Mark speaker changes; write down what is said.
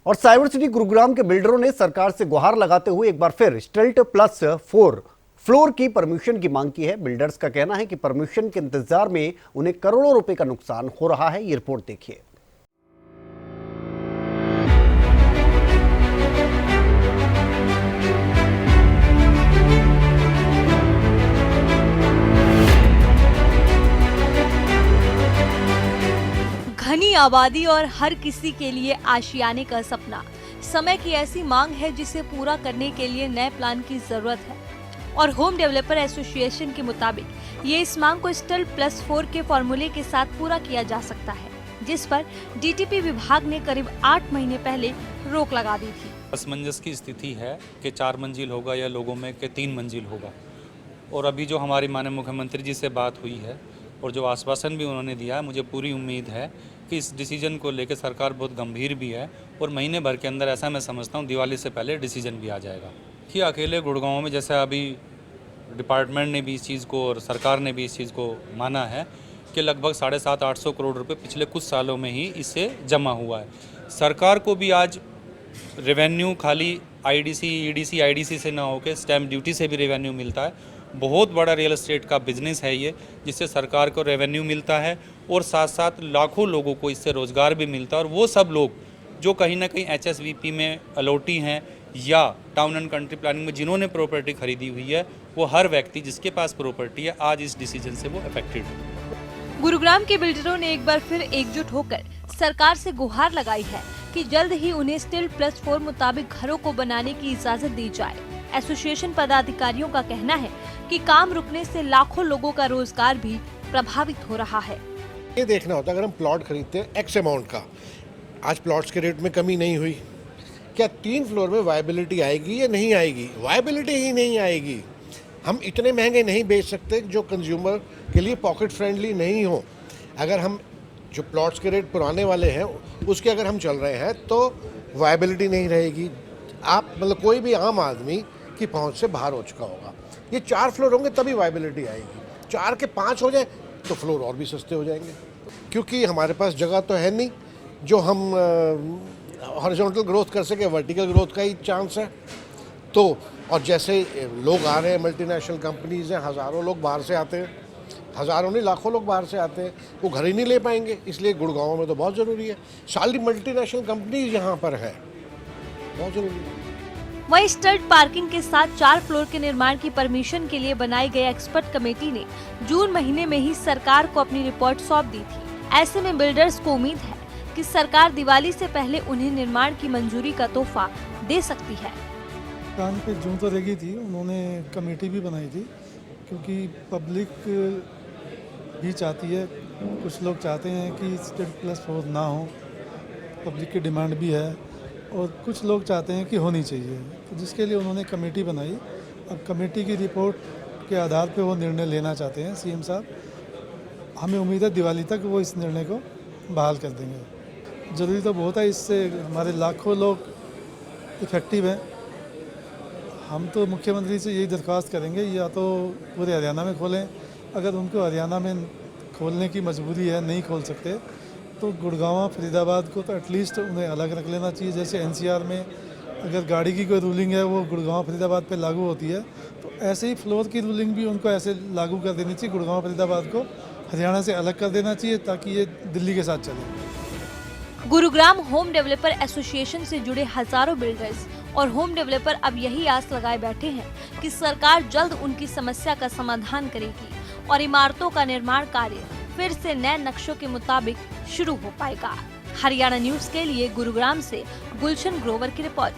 Speaker 1: और cyber city Gurugram के बिल्डरों ने सरकार से गुहार लगाते हुए एक बार फिर स्टिल्ट +4 फ्लोर की परमिशन की मांग की है। बिल्डर्स का कहना है कि परमिशन के इंतजार में उन्हें करोड़ों रुपए का नुकसान हो रहा है। ये रिपोर्ट देखिए।
Speaker 2: घनी आबादी और हर किसी के लिए आशियाने का सपना, समय की ऐसी मांग है जिसे पूरा करने के लिए नए प्लान की जरूरत है। और होम डेवलपर एसोसिएशन के मुताबिक ये इस मांग को स्टिल्ट +4 के फॉर्मूले के साथ पूरा किया जा सकता है, जिस पर डीटीपी विभाग ने करीब 8 महीने पहले रोक लगा दी थी।
Speaker 3: असमंजस की स्थिति है कि 4 मंजिल होगा या लोगों में कि 3 मंजिल होगा। और अभी जो हमारी माननीय मुख्यमंत्री जी से बात हुई है और जो आश्वासन भी उन्होंने दिया है, मुझे पूरी उम्मीद है कि इस डिसीजन को लेकर सरकार बहुत गंभीर भी है और महीने भर के अंदर, ऐसा मैं समझता हूँ, दिवाली से पहले डिसीजन भी आ जाएगा। कि अकेले गुड़गांव में, जैसे अभी डिपार्टमेंट ने भी इस चीज़ को और सरकार ने भी इस चीज़ को माना है कि लगभग 750-800 करोड़ रुपए पिछले कुछ सालों में ही इससे जमा हुआ है। सरकार को भी आज रेवेन्यू खाली आईडीसी, ईडीसी, आईडीसी से ना होकर स्टैम्प ड्यूटी से भी रेवेन्यू मिलता है। बहुत बड़ा रियल एस्टेट का बिजनेस है ये, जिससे सरकार को रेवेन्यू मिलता है और साथ साथ लाखों लोगों को इससे रोज़गार भी मिलता है। और वो सब लोग जो कहीं ना कहीं HSVP में अलॉटी हैं या टाउन एंड कंट्री प्लानिंग में जिन्होंने प्रॉपर्टी खरीदी हुई है, वो हर व्यक्ति जिसके पास प्रॉपर्टी है, आज इस डिसीजन से वो अफेक्टेड है।
Speaker 2: गुरुग्राम के बिल्डरों ने एक बार फिर एकजुट होकर सरकार से गुहार लगाई है कि जल्द ही उन्हें स्टिल्ट +4 मुताबिक घरों को बनाने की इजाजत दी जाए। एसोसिएशन पदाधिकारियों का कहना है कि काम रुकने से लाखों लोगों का रोजगार भी प्रभावित हो रहा है।
Speaker 4: ये देखना होता है, अगर हम प्लॉट खरीदते हैं एक्स अमाउंट का, आज प्लॉट्स के रेट में कमी नहीं हुई, क्या 3 फ्लोर में वायबिलिटी आएगी या नहीं आएगी? वायबिलिटी ही नहीं आएगी। हम इतने महंगे नहीं बेच सकते जो कंज्यूमर के लिए पॉकेट फ्रेंडली नहीं हो। अगर हम जो प्लॉट्स के रेट पुराने वाले हैं उसके अगर हम चल रहे हैं तो वायबिलिटी नहीं रहेगी। आप मतलब कोई भी आम आदमी की पहुंच से बाहर हो चुका होगा। ये 4 फ्लोर होंगे तभी वायबिलिटी आएगी। 4 के 5 हो जाए तो फ्लोर और भी सस्ते हो जाएंगे, क्योंकि हमारे पास जगह तो है नहीं जो हम हॉरिजॉन्टल ग्रोथ कर सके, वर्टिकल ग्रोथ का ही चांस है। तो और जैसे लोग आ रहे हैं, मल्टीनेशनल कंपनीज हैं, हज़ारों लोग बाहर से आते हैं, हज़ारों नहीं लाखों लोग बाहर से आते हैं, वो घर ही नहीं ले पाएंगे। इसलिए गुड़गांव में तो बहुत ज़रूरी है, सारी मल्टीनेशनल कंपनीज यहाँ पर है, बहुत ज़रूरी है।
Speaker 2: वहीं स्टिल्ट पार्किंग के साथ 4 फ्लोर के निर्माण की परमिशन के लिए बनाई गई एक्सपर्ट कमेटी ने जून महीने में ही सरकार को अपनी रिपोर्ट सौंप दी थी। ऐसे में बिल्डर्स को उम्मीद है कि सरकार दिवाली से पहले उन्हें निर्माण की मंजूरी का तोहफा दे सकती है।
Speaker 5: काम पे जून तो लगी थी, उन्होंने कमेटी भी बनाई थी, क्योंकि पब्लिक भी चाहती है, कुछ लोग चाहते हैं कि स्टिल्ट +4 ना हो, पब्लिक की डिमांड भी है, और कुछ लोग चाहते हैं कि होनी चाहिए, तो जिसके लिए उन्होंने कमेटी बनाई। अब कमेटी की रिपोर्ट के आधार पे वो निर्णय लेना चाहते हैं सीएम साहब। हमें उम्मीद है दिवाली तक वो इस निर्णय को बहाल कर देंगे। ज़रूरी तो बहुत है, इससे हमारे लाखों लोग इफेक्टिव हैं। हम तो मुख्यमंत्री से यही दरख्वास्त करेंगे, या तो पूरे हरियाणा में खोलें, अगर उनको हरियाणा में खोलने की मजबूरी है, नहीं खोल सकते, तो गुड़गांव फरीदाबाद को तो एटलीस्ट उन्हें अलग रख लेना चाहिए। जैसे NCR में अगर गाड़ी की कोई रूलिंग है वो गुड़गांव फरीदाबाद पे लागू होती है, तो ऐसे ही फ्लोर की रूलिंग भी उनको ऐसे लागू कर देनी चाहिए। गुड़गांव फरीदाबाद को हरियाणा से अलग कर देना चाहिए ताकि ये दिल्ली के साथ चले।
Speaker 2: गुरुग्राम होम डेवलपर एसोसिएशन से जुड़े हजारों बिल्डर्स और होम डेवलपर अब यही आस लगाए बैठे हैं कि सरकार जल्द उनकी समस्या का समाधान करेगी और इमारतों का निर्माण कार्य फिर से नए नक्शों के मुताबिक शुरू हो पाएगा। हरियाणा न्यूज़ के लिए गुरुग्राम से गुलशन ग्रोवर की रिपोर्ट।